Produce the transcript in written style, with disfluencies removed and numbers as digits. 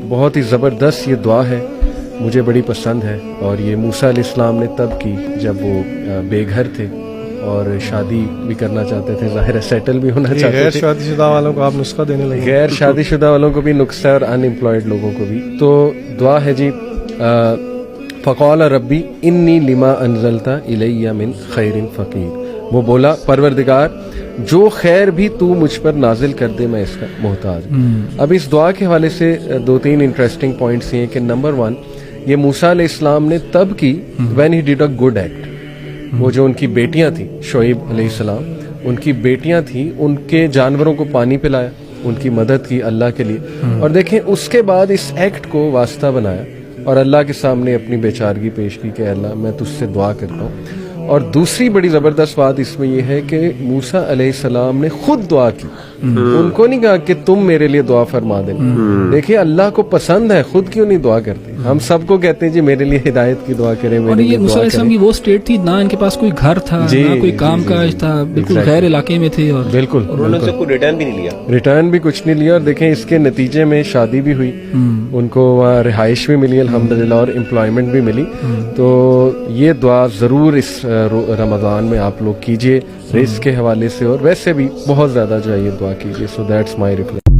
بہت ہی زبردست یہ دعا ہے، مجھے بڑی پسند ہے، اور یہ موسیٰ علیہ السلام نے تب کی جب وہ بے گھر تھے اور شادی بھی کرنا چاہتے تھے، ظاہر ہے سیٹل بھی ہونا چاہتے غیر تھے۔ شادی شدہ والوں کو آپ نسخہ دینے لگے؟ غیر شادی شدہ والوں کو بھی نسخہ اور ان امپلائڈ لوگوں کو بھی۔ تو دعا ہے جی، فقال ربی انی لما انزلت الی من خیر فقیر، وہ بولا پروردگار جو خیر بھی تو مجھ پر نازل کر دے میں اس کا محتاج ہوں۔ اب اس دعا کے حوالے سے دو تین انٹرسٹنگ پوائنٹس یہ ہیں کہ نمبر 1، یہ موسیٰ علیہ السلام نے تب کی when he did a good act. وہ جو ان کی بیٹیاں تھیں، شعیب علیہ السلام، ان کی بیٹیاں تھیں، ان کے جانوروں کو پانی پلایا، ان کی مدد کی اللہ کے لیے، اور دیکھیں اس کے بعد اس ایکٹ کو واسطہ بنایا اور اللہ کے سامنے اپنی بیچارگی پیش کی کہ اللہ میں تجھ سے دعا کرتا ہوں۔ اور دوسری بڑی زبردست بات اس میں یہ ہے کہ موسیٰ علیہ السلام نے خود دعا کی، ان کو نہیں کہا کہ تم میرے لیے دعا فرما دینا۔ دیکھیے اللہ کو پسند ہے، خود کیوں نہیں دعا کرتے؟ ہم سب کو کہتے ہیں جی میرے لیے ہدایت کی دعا کریں، اور یہ موسیٰ علیہ السلام کی وہ اسٹیٹ تھی، نہ ان کے پاس کوئی گھر تھا، نہ کوئی کام کاج تھا، بالکل غیر علاقے میں تھے، اور بالکل انہوں نے کوئی ریٹرن بھی نہیں لیا، ریٹرن بھی کچھ نہیں لیا، اور دیکھیں اس کے نتیجے میں شادی بھی ہوئی، ان کو وہاں رہائش بھی ملی الحمدللہ، اور امپلائمنٹ بھی ملی۔ تو یہ دعا ضرور اس رمضان میں آپ لوگ کیجئے، رزق کے حوالے سے، اور ویسے بھی بہت زیادہ جو ہے یہ دعا کیجئے۔ So that's my request.